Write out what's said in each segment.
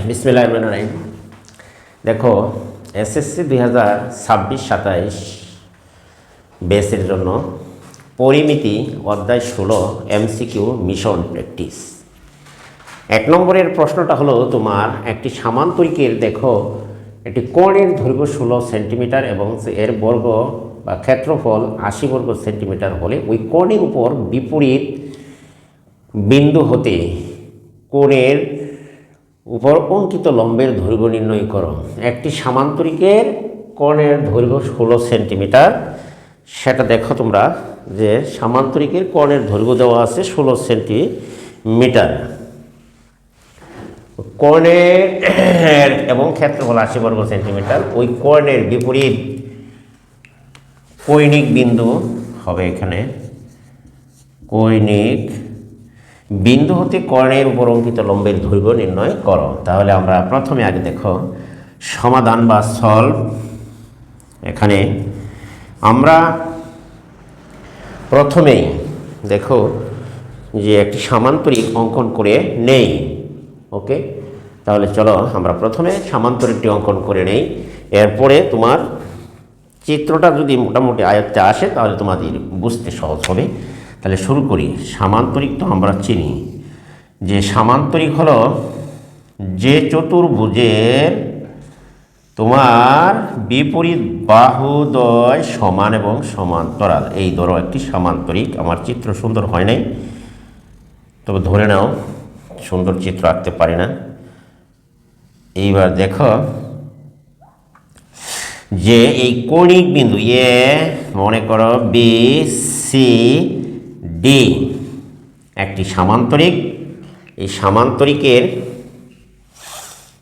বিসমিল্লাহির রহমানির রহিম। দেখো, এসএসসি 2026-27 বেসের জন্য পরিমিতি অধ্যায় 16 এমসিকিউ মিশন প্র্যাকটিস। 1 নম্বরের প্রশ্নটা হলো তোমার একটি সামান্তরিকের দেখো একটি কোণের দৈর্ঘ্য 16 সেন্টিমিটার এবং এর বর্গ বা ক্ষেত্রফল 80 বর্গ সেন্টিমিটার হলে ওই কোণের উপর বিপরীত বিন্দু হতে কোণের উপর অঙ্কিত লম্বের দৈর্ঘ্য নির্ণয় করো। একটি সামান্তরিকের কোণের দৈর্ঘ্য 16 সেন্টিমিটার, সেটা দেখো তোমরা যে সামান্তরিকের কোণের দৈর্ঘ্য দেওয়া আছে 16 সেন্টিমিটার, কোণের এবং ক্ষেত্রফল 80 বর্গ সেন্টিমিটার। ওই কোণের বিপরীত কৈনিক বিন্দু হবে এখানে, কৈনিক বিন্দু হতে কোণের উপর অঙ্কিত লম্বের দৈর্ঘ্য নির্ণয় করো। তাহলে আমরা প্রথমে আগে দেখো সমাধান বা সলভ। এখানে আমরা প্রথমেই দেখো যে একটি সামান্তরিক অঙ্কন করে নেই। ওকে, তাহলে চলো আমরা প্রথমে সামান্তরিকটি অঙ্কন করে নেই, এরপরে তোমার চিত্রটা যদি মোটামুটি আয়ত্তে আসে তাহলে তোমাদের বুঝতে সহজ হবে। তাহলে শুরু করি। সামান্তরিক তো আমরা চিনি যে সামান্তরিক হলো যে চতুর্ভুজের তোমার বিপরীত বাহুদ্বয় সমান এবং সমান্তরাল। এই ধরো একটি সামান্তরিক। আমার চিত্র সুন্দর হয় নাই, তবে ধরে নাও সুন্দর চিত্র আঁকতে পারি না। এইবার দেখো যে এই কৌণিক বিন্দু এ মনে করো বি সি ডি একটি সামান্তরিক। এই সামান্তরিকের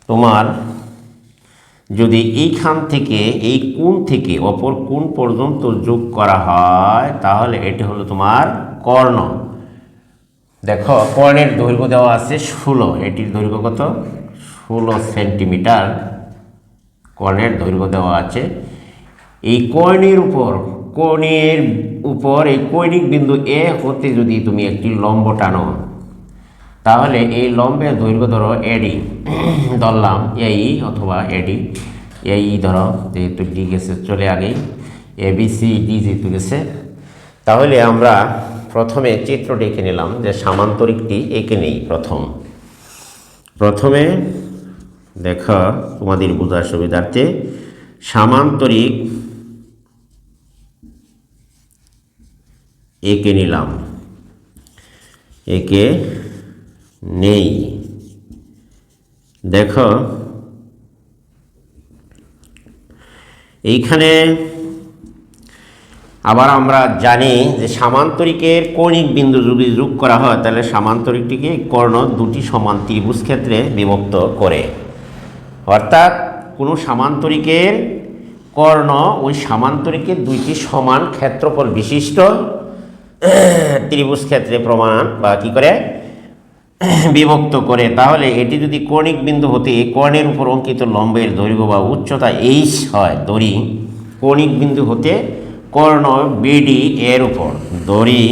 তোমার যদি এইখান থেকে এই কোণ থেকে অপর কোণ পর্যন্ত যোগ করা হয় তাহলে এটি হলো তোমার কর্ণ। দেখো কর্ণের দৈর্ঘ্য দেওয়া আছে 16, এটির দৈর্ঘ্য কত? 16 সেন্টিমিটার কর্ণের দৈর্ঘ্য দেওয়া আছে। এই কোণের উপর এই কৈনিক বিন্দু এ হতে যদি তুমি একটি লম্ব টানো তাহলে এই লম্বের দৈর্ঘ্য ধরো এডি ধরলাম, এই অথবা এডি, এই ধরো যেহেতু ডি গেছে চলে আগেই, এ বি সি ডি যেহেতু গেছে, তাহলে আমরা প্রথমে চিত্রটি এঁকে নিলাম যে সামান্তরিকটি এঁকে নেই। প্রথমে দেখো তোমাদের বোঝার সুবিধার্থে সামান্তরিক এঁকে নিলাম, এঁকে নেই। দেখো এইখানে আবার আমরা জানি যে সামান্তরিকের কৌণিক বিন্দু যদি যোগ করা হয় তাহলে সামান্তরিকটিকে কর্ণ দুটি সমান ত্রিভুজ ক্ষেত্রে বিভক্ত করে। অর্থাৎ কোনো সামান্তরিকের কর্ণ ওই সামান্তরিকের দুইটি সমান ক্ষেত্রফল বিশিষ্ট ত্রিভুজ ক্ষেত্রে প্রমাণ বা কী করে বিভক্ত করে। তাহলে এটি যদি কৌণিক বিন্দু হতে কর্ণের উপর অঙ্কিত লম্বের দৈর্ঘ্য বা উচ্চতা এইচ হয়, ধরি কৌণিক বিন্দু হতে কর্ণ বিডি এর উপর, ধরি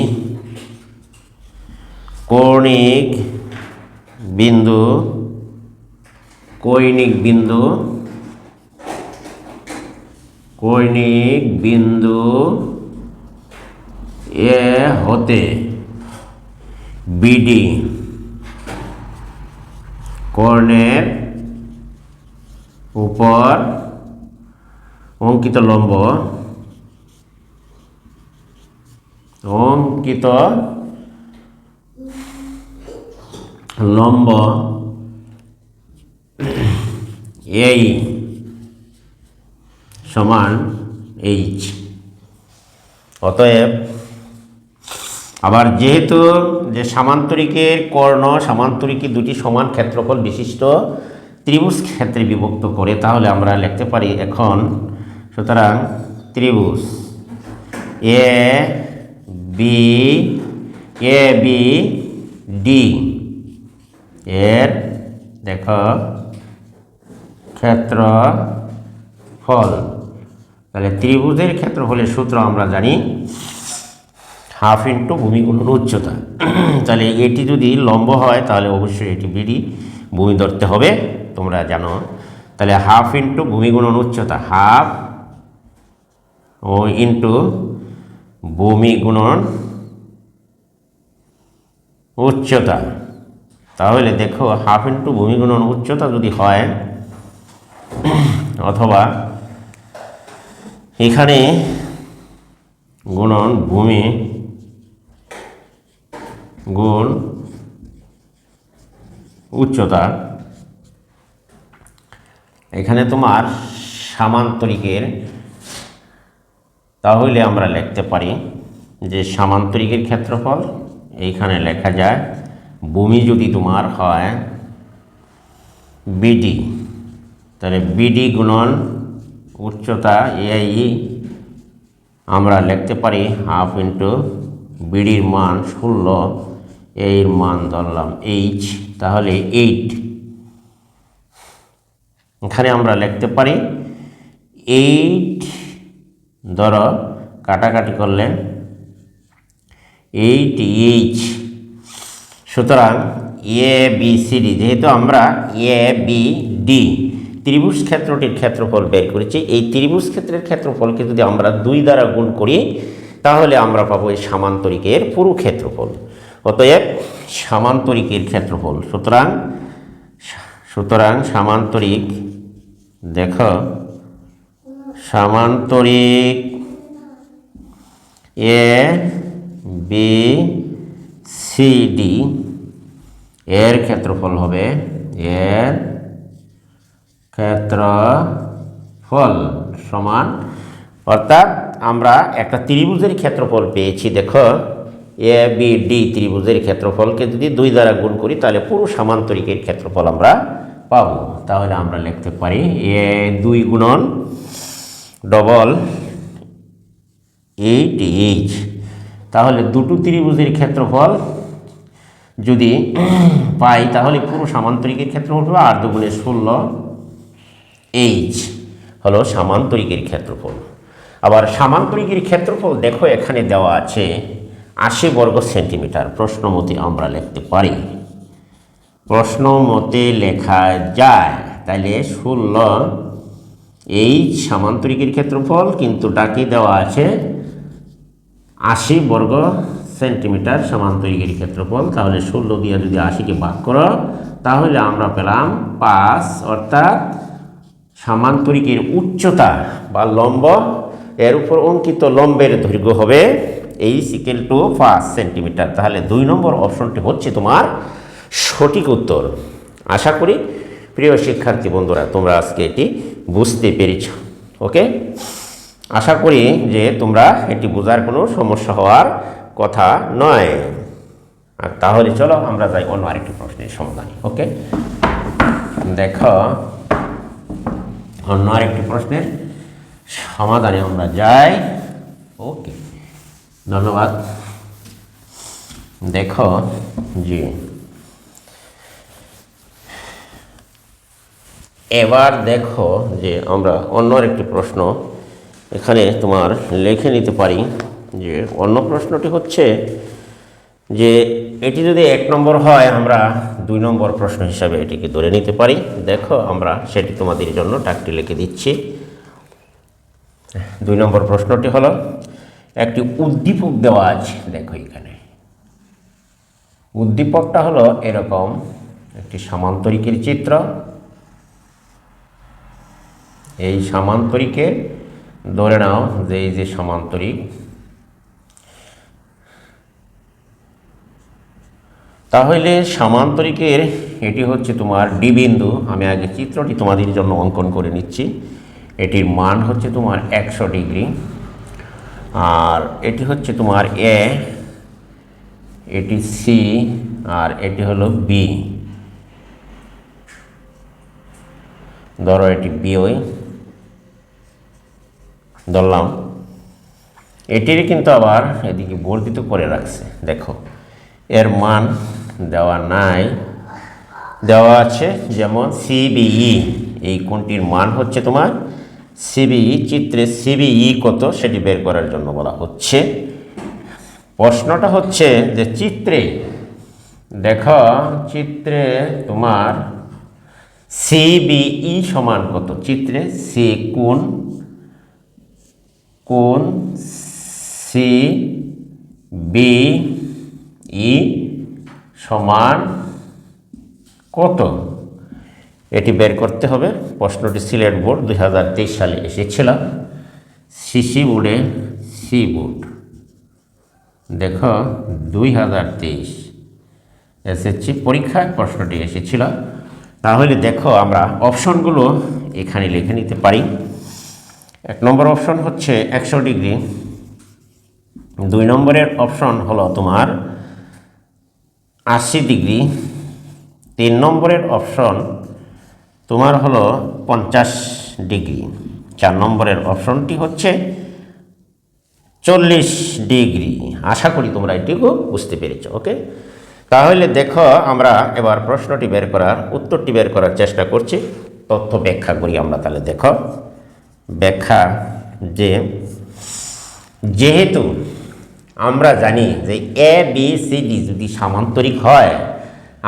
কৌণিক বিন্দু এ হতে বিডি কর্ণের উপর অঙ্কিত লম্ব এই সমান এইচ। অতএব আবার যেহেতু যে সামান্তরিকের কর্ণ সামান্তরিকের দুটি সমান ক্ষেত্রফল বিশিষ্ট ত্রিভুজ ক্ষেত্রে বিভক্ত করে, তাহলে আমরা লিখতে পারি এখন, সুতরাং ত্রিভুজ এ বি ডি এর দেখো ক্ষেত্রফল, তাহলে ত্রিভুজের ক্ষেত্রফলের সূত্র আমরা জানি হাফ ইন্টু ভূমি গুণন উচ্চতা। তাহলে এটি যদি লম্ব হয় তাহলে অবশ্যই এটি বিডি ভূমি ধরতে হবে। তোমরা জানো। তাহলে হাফ ইন্টু ভূমি গুণন উচ্চতা, হাফ ও ইন্টু ভূমি গুণন উচ্চতা। তাহলে দেখো হাফ ইন্টু ভূমি গুণন উচ্চতা যদি হয়, অথবা এখানে গুণন ভূমি গুণ উচ্চতা, এখানে তোমার সামান্তরিকের, তাহলে আমরা লিখতে পারি যে সামান্তরিকের ক্ষেত্রফল এইখানে লেখা যায় ভূমি যদি তোমার হয় বিডি, তাহলে বিডি গুণন উচ্চতা এই আমরা লিখতে পারি হাফ ইন্টু বিডির মান 16, এর মান ধরলাম এইচ, তাহলে 8। এখানে আমরা লিখতে পারি 8, ধরো কাটাকাটি করলে 8H। সুতরাং এ বি সি ডি, যেহেতু আমরা এ বি ডি ত্রিভুজ ক্ষেত্রটির ক্ষেত্রফল বের করেছি, এই ত্রিভুজ ক্ষেত্রের ক্ষেত্রফলকে যদি আমরা 2 দ্বারা গুণ করি তাহলে আমরা পাবো এই সামান্তরিকের পুরো ক্ষেত্রফল। অতএব সামান্তরিকের ক্ষেত্রফল, সুতরাং সামান্তরিক, দেখো সামান্তরিক এ বি সি ডি এর ক্ষেত্রফল হবে, এর ক্ষেত্রফল সমান, অর্থাৎ আমরা একটা ত্রিভুজের ক্ষেত্রফল পেয়েছি। দেখো এ বি ডি ত্রিভুজের ক্ষেত্রফলকে যদি 2 দ্বারা গুণ করি তাহলে পুরো সামান্তরিকের ক্ষেত্রফল আমরা পাবো। তাহলে আমরা লিখতে পারি এ 2 গুণন ডবল 8H। তাহলে দুটো ত্রিভুজের ক্ষেত্রফল যদি পাই তাহলে পুরো সামান্তরিকের ক্ষেত্রফল হবে 8 দুগুণে 16H হলো সামান্তরিকের ক্ষেত্রফল। আবার সামান্তরিকের ক্ষেত্রফল দেখো এখানে দেওয়া আছে 80 বর্গ সেন্টিমিটার। প্রশ্ন মতে আমরা লিখতে পারি, প্রশ্ন মতে লেখা যায়, তাহলে 16H সামান্তরিকের ক্ষেত্রফল, কিন্তু ডাকে দেওয়া আছে 80 বর্গ সেন্টিমিটার সামান্তরিকের ক্ষেত্রফল। তাহলে 16 দিয়ে যদি 80কে ভাগ করো তাহলে আমরা পেলাম 5, অর্থাৎ সামান্তরিকের উচ্চতা বা লম্ব, এর উপর অঙ্কিত লম্বের দৈর্ঘ্য হবে h = 5 সেন্টিমিটার। তাহলে 2 নম্বর অপশনটি হচ্ছে তোমার সঠিক উত্তর। আশা করি প্রিয় শিক্ষার্থী বন্ধুরা তোমরা আজকে এটি বুঝতে পেরেছ। ওকে, আশা করি যে তোমরা এটি বোঝার কোনো সমস্যা হওয়ার কথা নয়। আর তাহলে চলো আমরা যাই অন্য আরেকটি প্রশ্নের সমাধানে। ওকে, দেখো অন্য আরেকটি প্রশ্নের সমাধানে আমরা যাই। ওকে, ধন্যবাদ। দেখো জি, এবার দেখো যে আমরা অন্য আরেকটি প্রশ্ন এখানে তোমার লিখে নিতে পারি। যে অন্য প্রশ্নটি হচ্ছে যে এটি যদি 1 নম্বর হয় আমরা 2 নম্বর প্রশ্ন হিসাবে এটিকে ধরে নিতে পারি। দেখো আমরা সেটি তোমাদের জন্য টাকটি লিখে দিচ্ছি। 2 নম্বর প্রশ্নটি হলো, একটি উদ্দীপক দেওয়া আছে। দেখো এখানে উদ্দীপকটা হলো এরকম একটি সামান্তরিকের চিত্র। এই সামান্তরিকে ধরে নাও যে এই যে সামান্তরিক, তাহলে সামান্তরিকের এটি হচ্ছে তোমার ডি বিন্দু। আমি আগে চিত্রটি তোমাদের জন্য অঙ্কন করে নিচ্ছি। এটির মান হচ্ছে তোমার 100 ডিগ্রি, আর এটি হচ্ছে তোমার এ, এটি সি, আর এটি হলো বি। ধরো এটি বি ওই ধরলাম, এটির কিন্তু আবার এদিকে বর্ধিত করে রাখছে। দেখো এর মান দেওয়া নাই, দেওয়া আছে যেমন সিবিই, এই কোণটির মান হচ্ছে তোমার সিবিই। চিত্রে সিবিই কত সেটি বের করার জন্য বলা হচ্ছে। প্রশ্নটা হচ্ছে যে চিত্রে, দেখো চিত্রে তোমার সিবিই সমান কত? চিত্রে সি কোণ সি বি ই সমান কত? এটি বের করতে হবে। প্রশ্নটি সিলেট বোর্ড 2023 সালে এসেছিল, সিসি বোর্ডে, সি বোর্ড দেখো 2023 এসএসসি পরীক্ষায় প্রশ্নটি এসেছিল। তাহলে দেখো আমরা অপশনগুলো এখানে লিখে নিতে পারি। 1 নম্বর অপশন হচ্ছে 100 ডিগ্রি, 2 নম্বরের অপশন হলো তোমার 80 ডিগ্রি, 3 নম্বরের অপশন তোমার হলো 50 ডিগ্রি, 4 নম্বরের অপশনটি হচ্ছে 40 ডিগ্রি। আশা করি তোমরা এটিও বুঝতে পেরেছো। ওকে, তাহলে দেখো আমরা এবার প্রশ্নটি বের করার, উত্তরটি বের করার চেষ্টা করছি। তথ্য ব্যাখ্যা করি আমরা। তাহলে দেখো ব্যাখ্যা, যেহেতু আমরা জানি যে এ বি সি ডি যদি সামান্তরিক হয়,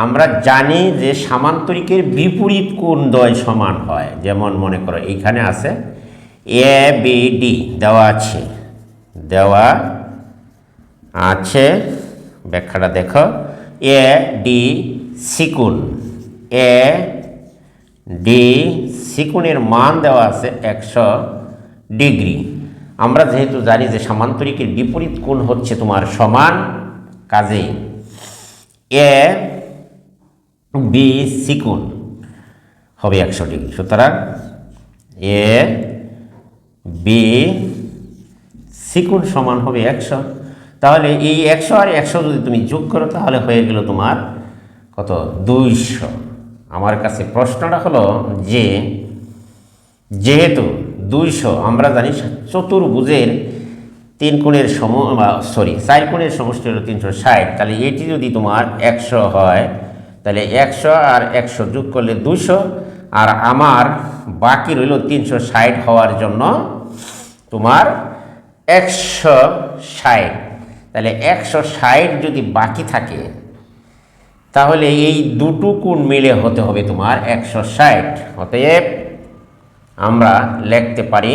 আমরা জানি যে সামান্তরিকের বিপরীত কোণ দ্বয় সমান হয়। যেমন মনে করো এইখানে আছে এ বি ডি দেওয়া আছে, ব্যাখ্যাটা দেখো, এ ডি সি কোণ, এ ডি সি কোণের মান দেওয়া আছে 100 ডিগ্রি। আমরা যেহেতু জানি যে সামান্তরিকের বিপরীত কোণ হচ্ছে তোমার সমান, কাজে এ বি সি কোণ হবে 100 ডিগ্রি। সুতরাং এ বি সি কোণ সমান হবে 100। তাহলে এই 100 আর 100 যদি তুমি যোগ করো তাহলে হয়ে গেল তোমার কত? 200। আমার কাছে প্রশ্নটা হলো যে যেহেতু 200 আমরা জানি চতুর্ভুজের 4 কোণের সমষ্টি হলো 360, তাহলে এটি যদি তোমার 100 হয় তাহলে 100 আর 100 যোগ করলে 200, আর আমার বাকি রইল 360 হওয়ার জন্য তোমার 160। তাহলে 160 যদি বাকি থাকে তাহলে এই দুটো কোণ মিলে হতে হবে তোমার 160। অতএব আমরা লিখতে পারি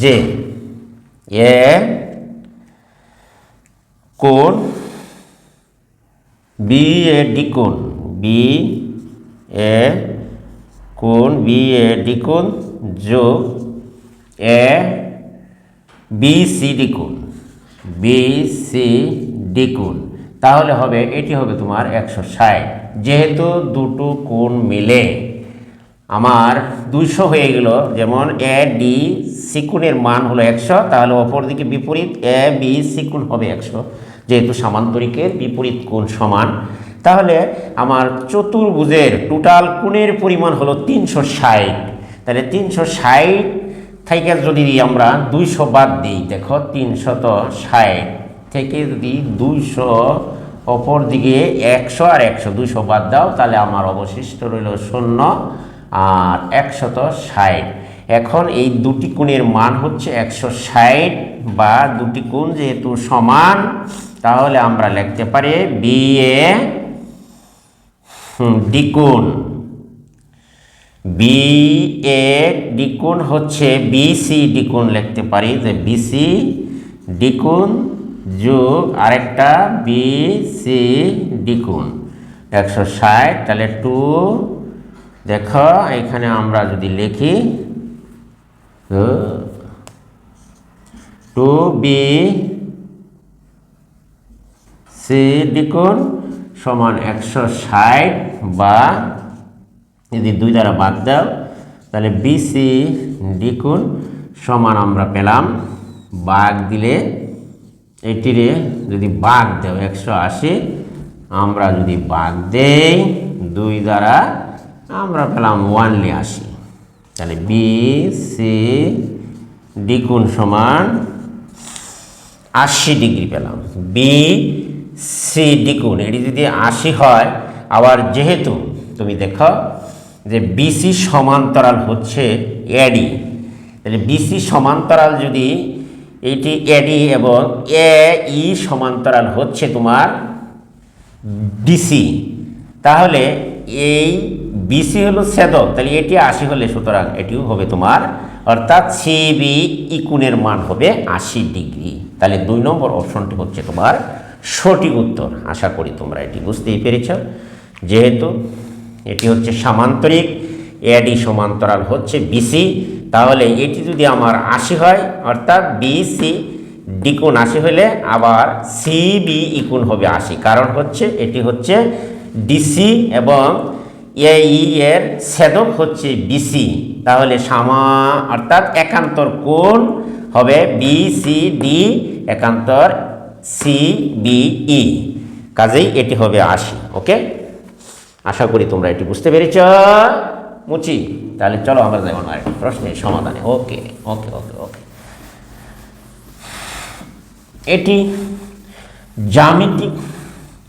যে এ কোণ বি এ ডি কোণ, বি এ কোণ বি এ ডি কোণ যোগ এ বি সি ডি কোণ, বি সি ডি কোণ, তাহলে হবে এটি হবে তোমার 160। যেহেতু দুটো কোণ মিলে আমার 200 হয়ে গেল, যেমন এ ডি সি কোণের মান হলো 100, তাহলে অপরদিকে বিপরীত এ বি সি কোণ হবে 100। যেহেতু সামান্তরিকের বিপরীত কোণ সমান, তাহলে আমার চতুর্ভুজের টোটাল কোণের পরিমাণ হলো 360। তাহলে 360 থেকে যদি আমরা 200 বাদ দিই, দেখো 360 থেকে যদি 200 অপর দিকে 100 আর 100 200 বাদ দাও, তাহলে আমার অবশিষ্ট রইল 0 আর 160। এখন এই দুটি কোণের মান হচ্ছে 160, বা দুটি কোণ যেহেতু সমান তাহলে আমরা লিখতে পারি বি এ ডি কোণ, বি এ ডি কোণ হচ্ছে বি সি ডি কোণ লিখতে পারি, যে বি সি ডি কোণ যোগ আরেকটা বি সি ডি কোণ 160। তাহলে 2, দেখো এখানে আমরা যদি লিখি 2বি সি ডি কোণ সমান 160, বা যদি 2 দ্বারা ভাগ দাও তাহলে বিসি ডি কোণ সমান আমরা পেলাম, ভাগ দিলে এটিরে যদি ভাগ দাও 180, আমরা যদি ভাগ দেই 2 দ্বারা আমরা পেলাম 180। তাহলে বিসি ডি কোণ সমান 80 ডিগ্রি পেলাম। বি সি ডি কোণ এটি যদি 80 হয়, আবার যেহেতু তুমি দেখো যে বিসি সমান্তরাল হচ্ছে এডি, তাহলে বিসি সমান্তরাল যদি এটি এডি এবং এ ই সমান্তরাল হচ্ছে তোমার ডিসি, তাহলে এই বিসি হলো ছেদক, তাহলে এটি 80 হলে সুতরাং এটিও হবে তোমার, অর্থাৎ সিবি ইকুনের মান হবে 80 ডিগ্রি। তাহলে 2 নম্বর অপশনটি হচ্ছে তোমার সঠিক উত্তর। আশা করি তোমরা এটি বুঝতেই পেরেছ। যেহেতু এটি হচ্ছে সামান্তরিক, এডি সমান্তরাল হচ্ছে বিসি, তাহলে এটি যদি আমার 80 হয় অর্থাৎ বিসি দ্বিগুণ 80 হলে আবার সিবি ইকুণ হবে 80, কারণ হচ্ছে এটি হচ্ছে ডিসি এবং এই এর ছেদক হচ্ছে বিসি, তাহলে অর্থাৎ একান্তর কোণ হবে বিসিডি একান্তর সিবিই, কাজেই এটি হবে 80। ওকে, আশা করি তোমরা এটি বুঝতে পেরেছ মুচি। তাহলে চলো আমরা যাই অন্য আরেকটি প্রশ্নের সমাধানে। ওকে ওকে ওকে ওকে, এটি জ্যামিতিক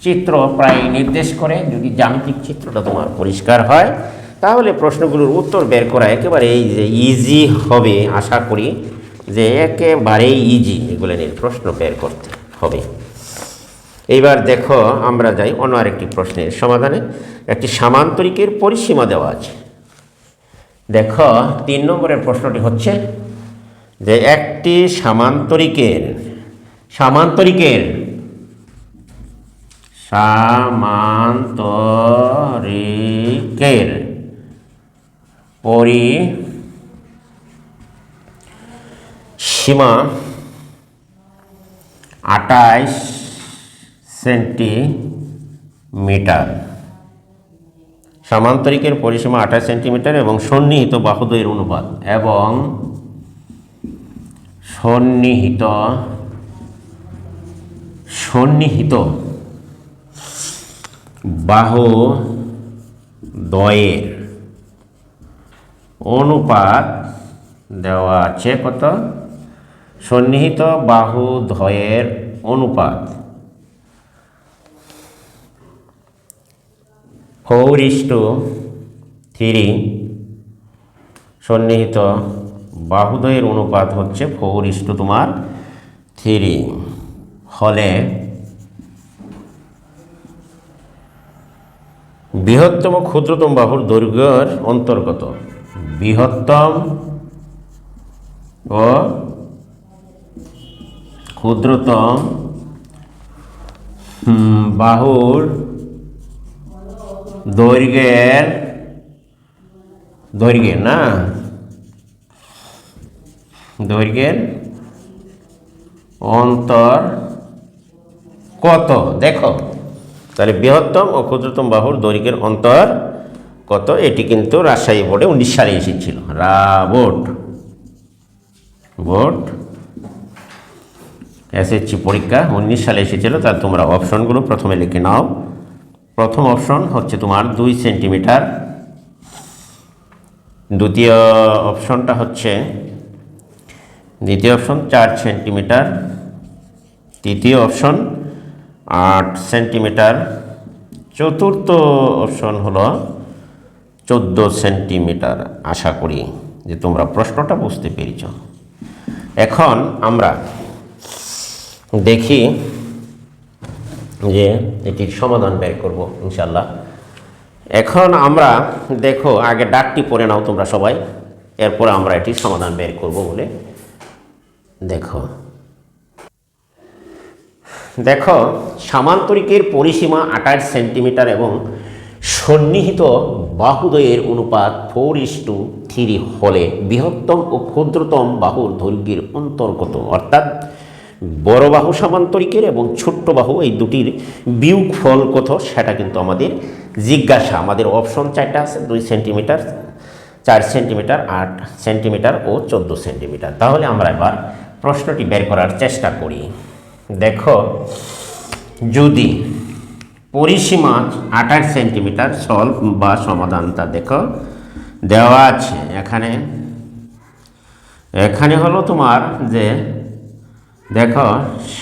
চিত্র প্রায় নির্দেশ করে। যদি জ্যামিতিক চিত্রটা তোমার পরিষ্কার হয় তাহলে প্রশ্নগুলোর উত্তর বের করা একেবারে এই যে ইজি হবে। আশা করি যে একেবারেই ইজি এগুলো নিয়ে প্রশ্ন বের করতে হবে। এইবার দেখো আমরা যাই অন্য আরেকটি প্রশ্নের সমাধানে। একটি সামান্তরিকের পরিসীমা দেওয়া আছে। দেখো 3 নম্বরের প্রশ্নটি হচ্ছে যে একটি সামান্তরিকের পরিসীমা 28 সেন্টিমিটার। সামান্তরিকের পরিসীমা 28 সেন্টিমিটার এবং সন্নিহিত বাহুদ্বয়ের অনুপাত সন্নিহিত বাহুদ্বয়ের অনুপাত দেওয়া আছে। কত? সন্নিহিত বাহুদ্বয়ের অনুপাত 4:3। সন্নিহিত বাহুদ্বয়ের অনুপাত হচ্ছে 4:3 হলে বৃহত্তম ক্ষুদ্রতম বাহুর দৈর্ঘ্যের অন্তর্গত। বৃহত্তম ও ক্ষুদ্রতম বাহুর দৈর্ঘ্যের অন্তর কত? দেখো তাহলে বৃহত্তম ও ক্ষুদ্রতম বাহুর দৈর্ঘ্যের অন্তর কত, এটি কিন্তু রাজশাহী বোর্ডে 19 সালে এসেছিল। বোর্ড এসএসসি পরীক্ষা 19 সালে এসেছিল। তাহলে তোমরা অপশনগুলো প্রথমে লিখে নাও। প্রথম অপশন হচ্ছে তোমার 2 সেন্টিমিটার, দ্বিতীয় অপশন 4 সেন্টিমিটার, তৃতীয় অপশন 8 সেন্টিমিটার, চতুর্থ অপশন হলো 14 সেন্টিমিটার। আশা করি যে তোমরা প্রশ্নটা বুঝতে পেরেছ। এখন আমরা দেখি যে এটির সমাধান বের করব ইনশাল্লাহ। এখন আমরা দেখো আগে ডাকটি পড়ে নাও তোমরা সবাই, এরপর আমরা এটির সমাধান বের করব বলে। দেখো সামান্তরিকের পরিসীমা 28 সেন্টিমিটার এবং সন্নিহিত বাহুদ্বয়ের অনুপাত 4:3 হলে বৃহত্তম ও ক্ষুদ্রতম বাহুর দৈর্ঘ্যের অন্তর্গত, অর্থাৎ বড় বাহু সামান্তরিকের এবং ছোট্ট বাহু এই দুটির বিয়োগফল কত সেটা কিন্তু আমাদের জিজ্ঞাসা। আমাদের অপশন 4টা আছে, 2 সেন্টিমিটার, 4 সেন্টিমিটার, 8 সেন্টিমিটার ও 14 সেন্টিমিটার। তাহলে আমরা এবার প্রশ্নটি বের করার চেষ্টা করি। দেখো যদি পরিসীমা 28 সেন্টিমিটার সলভ বা সমাধানটা দেখো দেওয়া আছে। এখানে হলো তোমার যে দেখো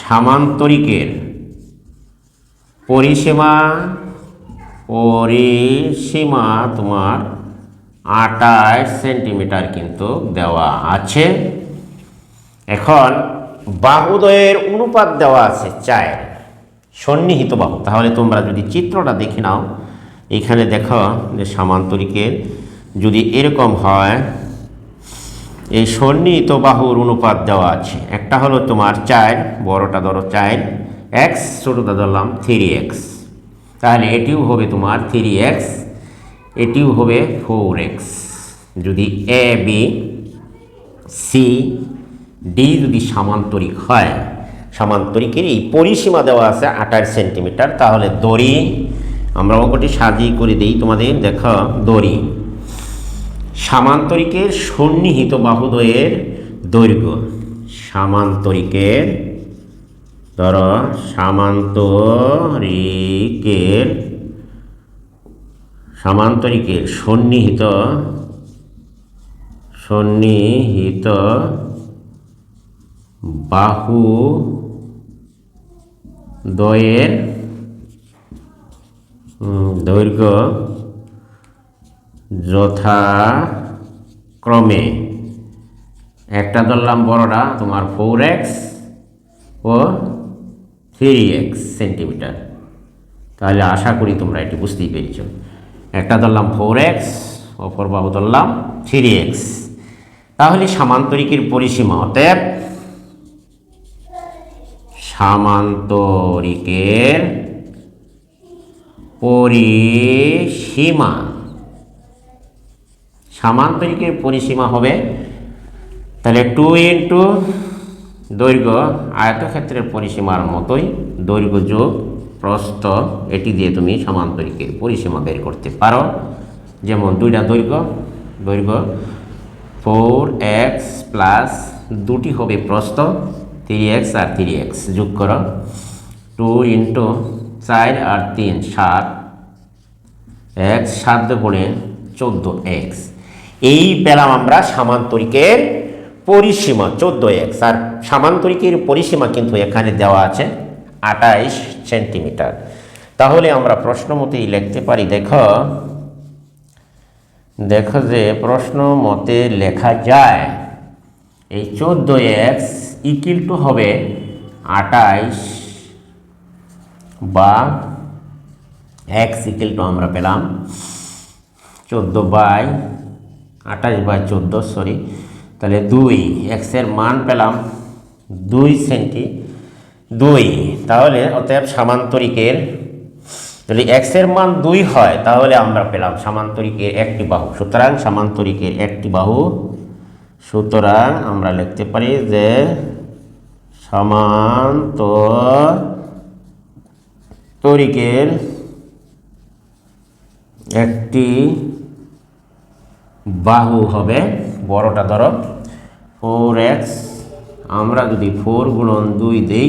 সামান্তরিকের পরিসীমা তোমার 28 সেন্টিমিটার কিন্তু দেওয়া আছে। এখন বাহুদ্বয়ের অনুপাত দেওয়া আছে 4, সন্নিহিত বাহু। তাহলে তোমরা যদি চিত্রটা দেখে নাও এইখানে দেখো যে সামান্তরিকের যদি এরকম হয়, এই সন্নিহিত বাহুর অনুপাত দেওয়া আছে। একটা হলো তোমার 4, বড়টা ধরো 4 এক্স, ছোটোটা ধরলাম 3x, তাহলে এটিও হবে তোমার 3x, এটিও হবে 4x। যদি এ বি সি ডি যদি সামান্তরিক হয়, সামান্তরিকের এই পরিসীমা দেওয়া আছে 28 সেন্টিমিটার, তাহলে দড়ি, আমরা অঙ্কটি সাজিয়ে করে দিই তোমাদের। দেখো দড়ি সামান্তরিকের সন্নিহিত বাহুদ্বয়ের দৈর্ঘ্য, সামান্তরিকের ধরো সামান্তরিকের সন্নিহিত বাহু দ্বয়ের দৈর্ঘ্য যথাক্রমে, একটা ধরলাম বড়টা তোমার 4x ও 3x সেন্টিমিটার। তাহলে আশা করি তোমরা এটি বুঝতেই পেরেছ। একটা ধরলাম 4x, অপর বাহু ধরলাম 3x। তাহলে সামান্তরিকের পরিসীমা, অতএব সামান্তরিকের পরিসীমা হবে তাহলে 2 ইন্টু দৈর্ঘ্য, আয়তক্ষেত্রের পরিসীমার মতোই দৈর্ঘ্য যোগ প্রস্থ, এটি দিয়ে তুমি সামান্তরিকের পরিসীমা বের করতে পারো। যেমন দুইটা দৈর্ঘ্য 4x প্লাস দুটি হবে প্রস্থ 3x আর 3x, যোগ করো 2 ইন্টু 4 আর 3 7 x, 7 গুণে 14x। এই পেলাম আমরা সামান্তরিকের পরিসীমা 14x, আর সামান্তরিকের পরিসীমা কিন্তু এখানে দেওয়া আছে 28 সেন্টিমিটার। তাহলে আমরা প্রশ্ন মতেই লিখতে পারি, দেখো যে প্রশ্ন মতে লেখা যায় এই 14x ইকুয়াল টু হবে 28, বা x ইকুয়াল টু আমরা পেলাম 14/14, সরি, তাহলে 2, x এর মান পেলাম 2 সেন্টি 2। তাহলে অতএব সামান্তরিকের যদি x এর মান 2 হয়, তাহলে আমরা পেলাম সামান্তরিকের একটি বাহু। সুতরাং সামান্তরিকের একটি বাহু, সুতরাং আমরা লিখতে পারি যে সামান্তরিকের একটি বাহু হবে, বড়টা ধরো 4x, আমরা যদি 4 গুণন 2 দেই,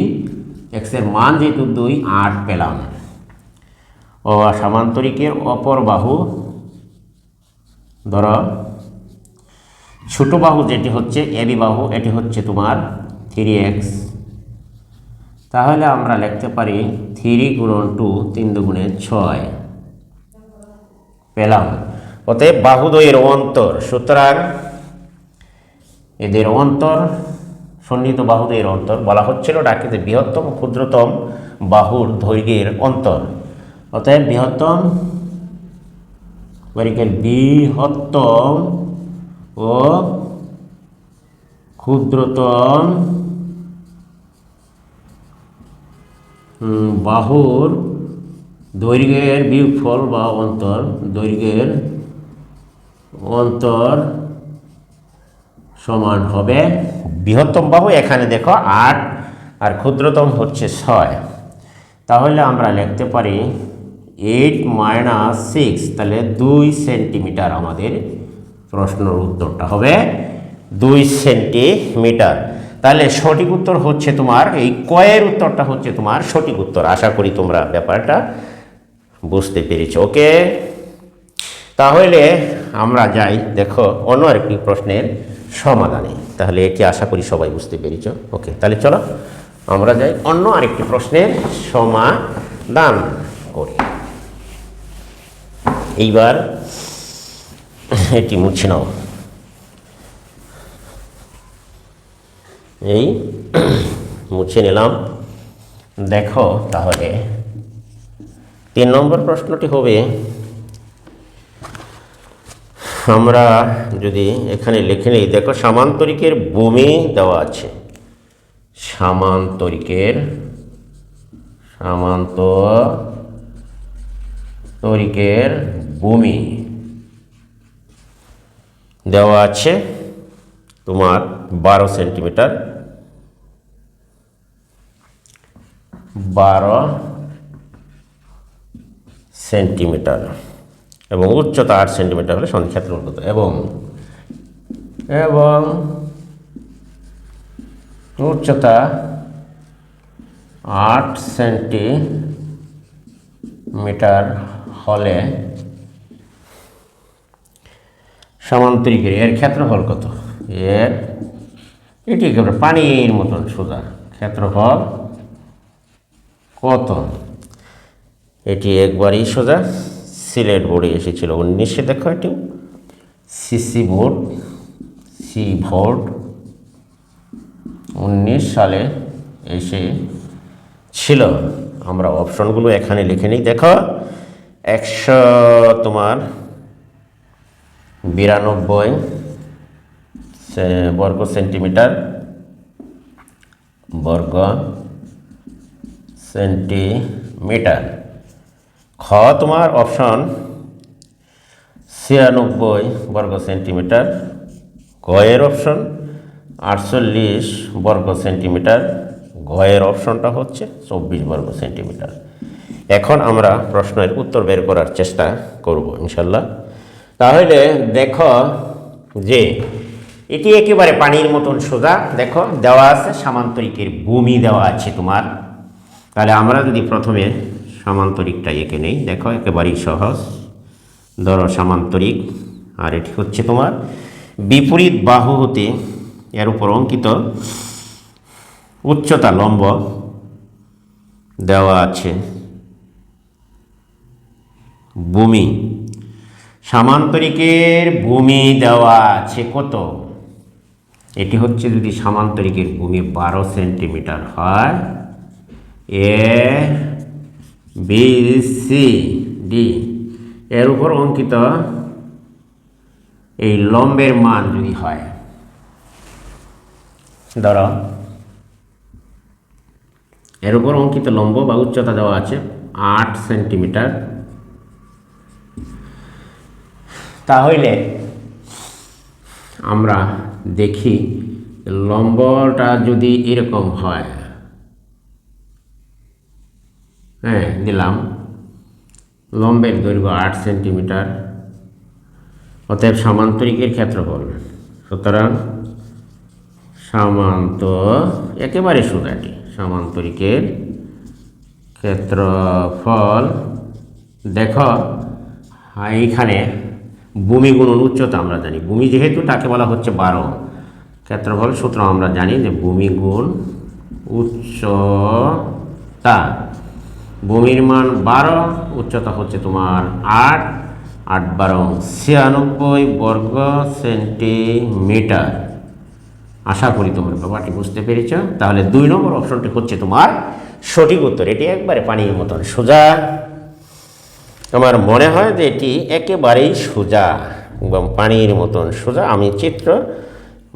x এর মান যেহেতু 2, 8 পেলাম। ও সামান্তরিকের অপর বাহু ধরো ছোট বাহু যেটি হচ্ছে এবি বাহু, এটি হচ্ছে তোমার 3x। তাহলে আমরা লিখতে পারি 3 গুণন 2, 3 দুগুণে 6 পেলাম। অতএব বাহুদ্বয়ের অন্তর, সুতরাং এদের অন্তর, সন্নিহিত বাহুদ্বয়ের অন্তর বলা হচ্ছিল ডাকিতে বৃহত্তম ক্ষুদ্রতম বাহুর দৈর্ঘ্যের অন্তর। অতএব বৃহত্তম ও ক্ষুদ্রতম বাহুর দৈর্ঘ্যের বিয়োগফল বা অন্তর, দৈর্ঘ্যের অন্তর সমান হবে বৃহত্তম বাহু, এখানে দেখো 8 আর ক্ষুদ্রতম হচ্ছে 6। তাহলে আমরা লিখতে পারি 8 - 6, তাহলে 2 সেন্টিমিটার। আমাদের প্রশ্নের উত্তরটা হবে 2 সেন্টিমিটার। তাহলে সঠিক উত্তর হচ্ছে তোমার এই কয়ের উত্তরটা হচ্ছে তোমার সঠিক উত্তর। আশা করি তোমরা ব্যাপারটা বুঝতে পেরেছ। ওকে, তাহলে আমরা যাই দেখো অন্য আরেকটি প্রশ্নের সমাধানে। তাহলে এটি আশা করি সবাই বুঝতে পেরেছ। ওকে, তাহলে চলো আমরা যাই অন্য আরেকটি প্রশ্নের সমাধান করি। এইবার এটি মুছে নাও। এই মুছে নিলাম। দেখো তাহলে 3 নম্বর প্রশ্নটি হবে আমরা যদি এখানে লিখে নিই, দেখো সামান্তরিকের ভূমি দেওয়া আছে। সামান্তরিকের ভূমি দেওয়া আছে তোমার 12 সেন্টিমিটার, 12 সেন্টিমিটার এবং উচ্চতা 8 সেন্টিমিটার হলে সন্ধি ক্ষেত্রফল কত, এবং উচ্চতা 8 সেন্টিমিটার হলে সামান্তরিকের এর ক্ষেত্রফল কত। এটি একেবারে পানির মতন সোজা, ক্ষেত্রফল কত, এটি একবারই সোজা। সিলেট বোর্ডে এসেছিল 1900, দেখো এটি সি বোর্ড 19 সালে এসেছিল। আমরা অপশনগুলো এখানে লিখে নিই। দেখো 100 তোমার 92 বর্গ সেন্টিমিটার খ তোমার অপশন 96 বর্গ সেন্টিমিটার, গয়ের অপশন 48 বর্গ সেন্টিমিটার, গয়ের অপশনটা হচ্ছে 24 বর্গ সেন্টিমিটার। এখন আমরা প্রশ্নের উত্তর বের করার চেষ্টা করব ইনশাল্লাহ। তাহলে দেখো যে এটি একেবারে পানির মতন সোজা, দেখো দেওয়া আছে সামান্তরিকের ভূমি দেওয়া আছে তোমার। তাহলে আমরা যদি প্রথমে সামান্তরিকটা এঁকে নেই, দেখো একেবারেই সহজ। ধরো সামান্তরিক, আর এটি হচ্ছে তোমার বিপরীত বাহু হতে এর উপর অঙ্কিত উচ্চতা লম্ব দেওয়া আছে ভূমি। সামান্তরিকের ভূমি দেওয়া আছে কত, এটি হচ্ছে যদি সামান্তরিকের ভূমি 12 সেন্টিমিটার হয়, এ বি সি ডি এর উপর অঙ্কিত এই লম্বের মান যদি হয়, ধরো এর উপর অঙ্কিত লম্ব বা উচ্চতা দেওয়া আছে 8 সেন্টিমিটার, তাহলে আমরা দেখি লম্বটা যদি এরকম হয়, হ্যাঁ দিলাম লম্বের দৈর্ঘ্য 8 সেন্টিমিটার, অতএব সামান্তরিকের ক্ষেত্রফল, সুতরাং একেবারে সোজাটি সামান্তরিকের ক্ষেত্রফল। দেখো এইখানে ভূমি গুণন উচ্চতা আমরা জানি, ভূমি যেহেতু তাকে বলা হচ্ছে 12, ক্ষেত্রফল সূত্র আমরা জানি যে ভূমি গুণ উচ্চতা। ভূমির মান 12, উচ্চতা হচ্ছে তোমার 8, 8 12 96 বর্গ সেন্টিমিটার। আশা করি তোমার ব্যাপারটি বুঝতে পেরেছ। তাহলে 2 নম্বর অপশনটি হচ্ছে তোমার সঠিক উত্তর। এটি একবারে পানির মতন সোজা, আমার মনে হয় যে এটি একেবারেই সোজা এবং পানির মতন সোজা। আমি চিত্র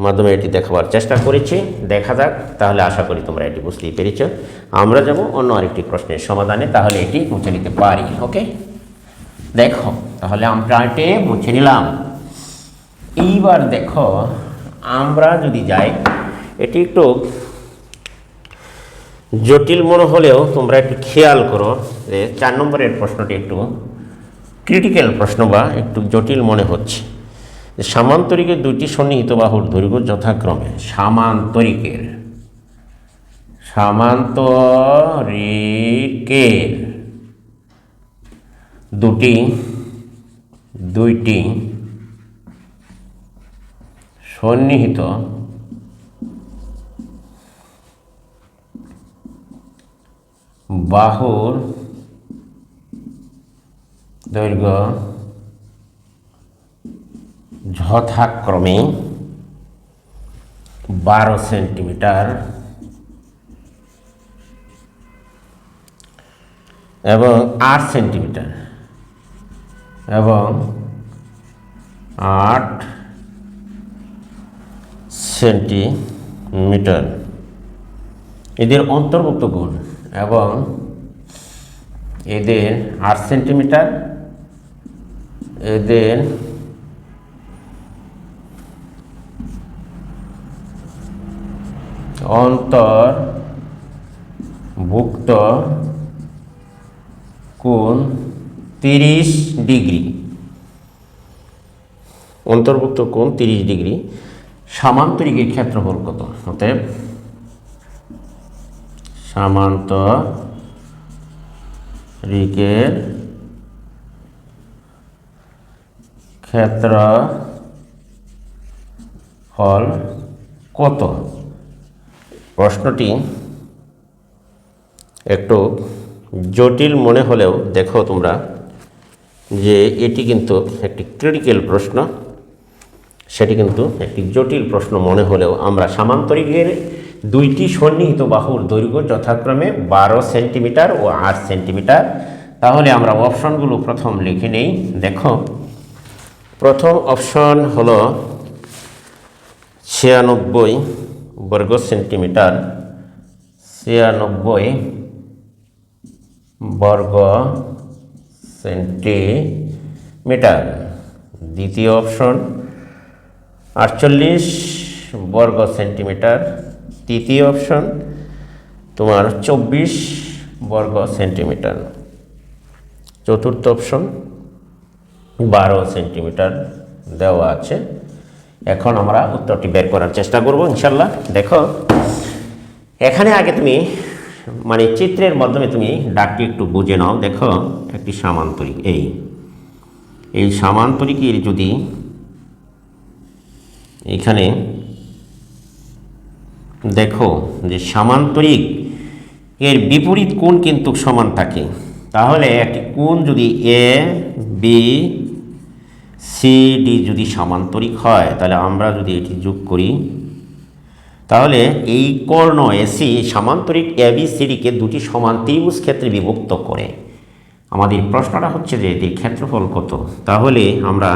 মাধ্যমে এটি দেখাবার চেষ্টা করেছি, দেখা যাক। তাহলে আশা করি তোমরা এটি বুঝতেই পেরেছ। আমরা যাব অন্য আরেকটি প্রশ্নের সমাধানে, তাহলে এটি মুছে নিতে পারি। ওকে, দেখো তাহলে আমরা এটি মুছে নিলাম। এইবার দেখো আমরা যদি যাই, এটি একটু জটিল মনে হলেও তোমরা একটু খেয়াল করো যে 4 নম্বরের প্রশ্নটি একটু ক্রিটিক্যাল প্রশ্ন বা একটু জটিল মনে হচ্ছে। সামান্তরিকের 2টি সন্নিহিত বাহুর দৈর্ঘ্য যথাক্রমে সামান্তরিকের 2টি সন্নিহিত বাহুর দৈর্ঘ্য যথাক্রমে 12 সেন্টিমিটার এবং 8 সেন্টিমিটার এবং সেন্টিমিটার এদের অন্তর্ভুক্ত কোণ এবং এদের 8 সেন্টিমিটার, এদের অন্তর্ভুক্ত কোণ 30 ডিগ্রি, অন্তর্ভুক্ত কোণ 30 ডিগ্রি। সামান্তরিকের ক্ষেত্রফল কত? অতএব সামান্তরিকের ক্ষেত্রফল কত? প্রশ্নটি একটু জটিল মনে হলেও দেখো তোমরা যে এটি কিন্তু একটি ক্রিটিক্যাল প্রশ্ন, সেটি কিন্তু একটি জটিল প্রশ্ন মনে হলেও আমরা সামান্তরিকের দুইটি সন্নিহিত বাহুর দৈর্ঘ্য যথাক্রমে 12 সেন্টিমিটার ও 8 সেন্টিমিটার। তাহলে আমরা অপশনগুলো প্রথম লিখে নেই। দেখো, প্রথম অপশন হলো 96 বর্গ সেন্টিমিটার, 96 বর্গ সেন্টিমিটার। দ্বিতীয় অপশন 48 বর্গ সেন্টিমিটার। তৃতীয় অপশন তোমার 24 বর্গ সেন্টিমিটার। চতুর্থ অপশন 12 সেন্টিমিটার দেওয়া আছে। এখন আমরা উত্তরটি বের করার চেষ্টা করব ইনশাল্লাহ। দেখো, এখানে আগে তুমি মানে চিত্রের মাধ্যমে তুমি ডাকটি একটু বুঝে নাও। দেখো, একটি সামান্তরিক, এই সামান্তরিকের যদি এখানে দেখো যে সামান্তরিক এর বিপরীত কোণ কিন্তু সমান থাকে, তাহলে একটি কোণ যদি এ বি সি ডি যদি সামান্তরিক হয়, তাহলে আমরা যদি এটি যোগ করি তাহলে এই কর্ণ AC সামান্তরিক A B C decay দুটি সমান ত্রিভুজ ক্ষেত্রে বিভক্ত করে। আমাদের প্রশ্নটা হচ্ছে যে এটির ক্ষেত্রফল কত? তাহলে আমরা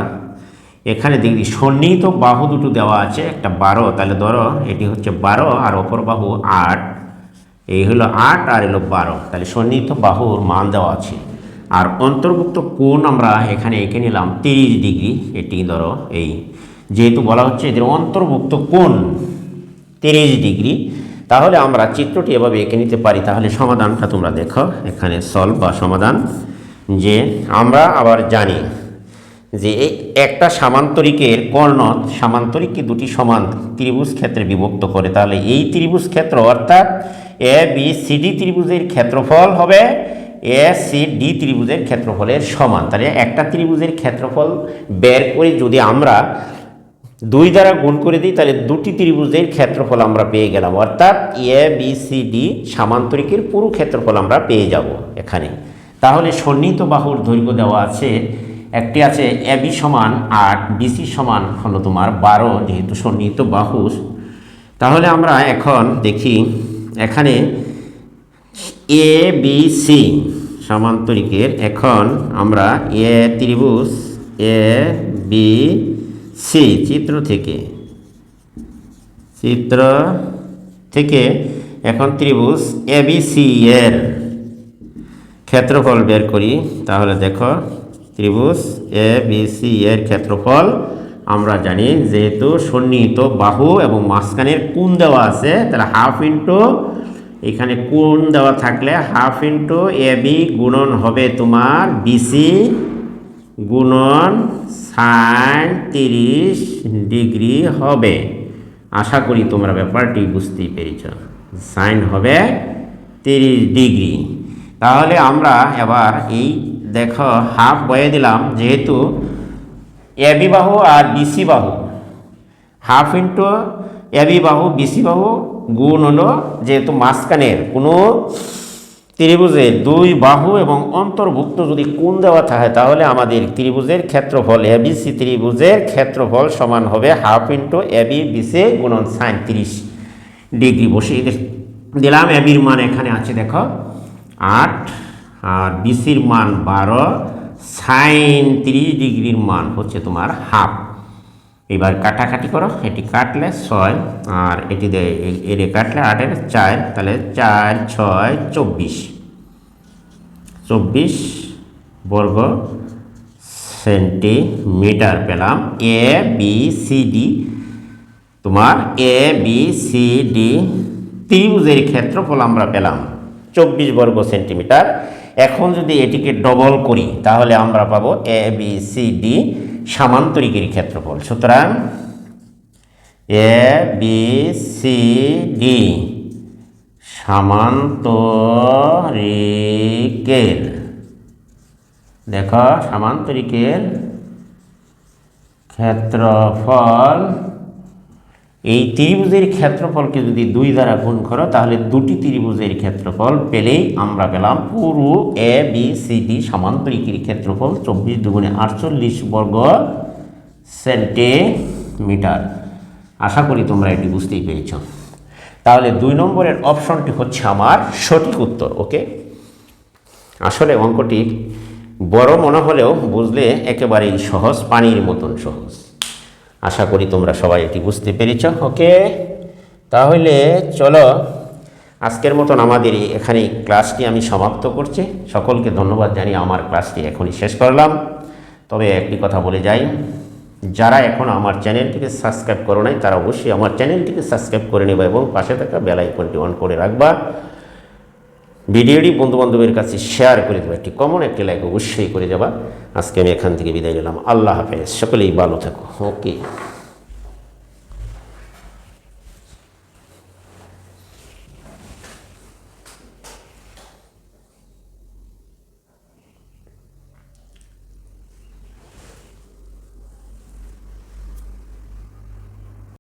এখানে দেখি সন্নিহিত বাহু দুটো দেওয়া আছে, একটা 12, তাহলে ধরো এটি হচ্ছে 12 আর অপর বাহু 8, এই হলো 8 আর এলো 12, তাহলে সন্নিহিত বাহুর মান দেওয়া আছে। আর অন্তর্ভুক্ত কোণ আমরা এখানে এঁকে নিলাম 30 ডিগ্রি। এটি ধরো এই যেহেতু বলা হচ্ছে এদের অন্তর্ভুক্ত কোণ 30 ডিগ্রি, তাহলে আমরা চিত্রটি এভাবে এঁকে নিতে পারি। তাহলে সমাধানটা তোমরা দেখো এখানে সলভ বা সমাধান, যে আমরা আবার জানি যে এই একটা সামান্তরিকের কর্ণ সামান্তরিককে দুটি সমান ত্রিভুজ ক্ষেত্রে বিভক্ত করে। তাহলে এই ত্রিভুজ ক্ষেত্র অর্থাৎ এ বি সি ডি ত্রিভুজের ক্ষেত্রফল হবে এ সি ডি ত্রিভুজের ক্ষেত্রফলের সমান। তাহলে একটা ত্রিভুজের ক্ষেত্রফল বের করে যদি আমরা 2 দ্বারা গুণ করে দিই, তাহলে দুটি ত্রিভুজের ক্ষেত্রফল আমরা পেয়ে গেলাম, অর্থাৎ এ বি সি ডি সামান্তরিকের পুরো ক্ষেত্রফল আমরা পেয়ে যাব এখানে। তাহলে সন্নিহিত বাহুর দৈর্ঘ্য দেওয়া আছে, একটি আছে এ বি সমান 8, বিসি সমান হলো তোমার 12, যেহেতু সন্নিহিত বাহু। তাহলে আমরা এখন দেখি এখানে এ বি সি সামান্তরিকের, এখন আমরা এ ত্রিভুজ এ বি সি চিত্র থেকে এখন ত্রিভুজ এ বি সি এর ক্ষেত্রফল বের করি। তাহলে দেখো, ত্রিভুজ এ বি সি এর ক্ষেত্রফল আমরা জানি যেহেতু সন্নিহিত বাহু এবং মাঝখানের কোণ দেওয়া আছে, তাহলে হাফ ইন্টু এখানে কোণ দেওয়া থাকলে হাফ ইন্টু এ বি গুণন হবে তোমার বিসি গুণন সাইন 30 ডিগ্রি হবে। আশা করি তোমরা ব্যাপারটি বুঝতেই পেরেছ। সাইন হবে 30 ডিগ্রি। তাহলে আমরা এবার এই দেখো হাফ বয়ে দিলাম, যেহেতু এ বি বাহু আর বিসি বাহু, হাফ ইন্টু এ বি বাহু বিসি বাহু গুণ হলো যেহেতু মাঝখানের কোনো ত্রিভুজের 2 বাহু এবং অন্তর্ভুক্ত যদি কোণ দেওয়া থাকে, তাহলে আমাদের ত্রিভুজের ক্ষেত্রফল এ বি সি ত্রিভুজের ক্ষেত্রফল সমান হবে half into A B BC গুণন সাইন 30 ডিগ্রি। বসিয়ে দিলাম। এ বির মান এখানে আছে দেখো 8 আর বিসির মান 12, সাইন 30 ডিগ্রির মান হচ্ছে তোমার হাফ। এবার কাটাকাটি করো, এটি কাটলে 6 আর এটি এর কাটলে 8-এর 4, তাহলে 4 6 24 বর্গ সেন্টিমিটার পেলাম। এ বি সি ডি, তোমার এ বি সি ডি ত্রিভুজের ক্ষেত্রফল আমরা পেলাম 24 বর্গ সেন্টিমিটার। এখন যদি এটিকে ডবল করি তাহলে আমরা পাবো এ বি সি ডি সামান্তরিকের ক্ষেত্রফল। সুতরাং এ বি সি ডি সামান্তরিকের, দেখো সামান্তরিকের ক্ষেত্রফল, এই ত্রিভুজের ক্ষেত্রফলকে যদি 2 দ্বারা গুণ করো তাহলে দুটি ত্রিভুজের ক্ষেত্রফল পেলেই আমরা পেলাম পুরো এ বি সি ডি সামান্তরিকের ক্ষেত্রফল 24 দুগুণে 48 বর্গ সেন্টিমিটার। আশা করি তোমরা এটি বুঝতেই পেরেছ। তাহলে 2 নম্বরের অপশনটি হচ্ছে আমার সঠিক উত্তর। ওকে, আসলে অঙ্কটি বড় মনে হলেও বুঝলে একেবারেই সহজ, পানির মতন সহজ। আশা করি তোমরা সবাই এটি বুঝতে পেরেছ। ওকে, তাহলে চলো আজকের মতন আমাদের এখানে ক্লাসটি আমি সমাপ্ত করছি। সকলকে ধন্যবাদ জানিয়ে আমার ক্লাসটি এখনই শেষ করলাম। তবে একটি কথা বলে যাই, যারা এখন আমার চ্যানেলটিকে সাবস্ক্রাইব করো নাই তারা অবশ্যই আমার চ্যানেলটিকে সাবস্ক্রাইব করে নেবে এবং পাশে থাকা বেল আইকনটি অন করে রাখবা। ভিডিওটি বন্ধুবান্ধবের কাছে শেয়ার করে দেবে, একটি কমন একটি লাইক অবশ্যই করে যাবা। আজকে আমি এখান থেকে বিদায় নিলাম। আল্লাহ হাফেজ, সকলেই ভালো থাকো। ওকে।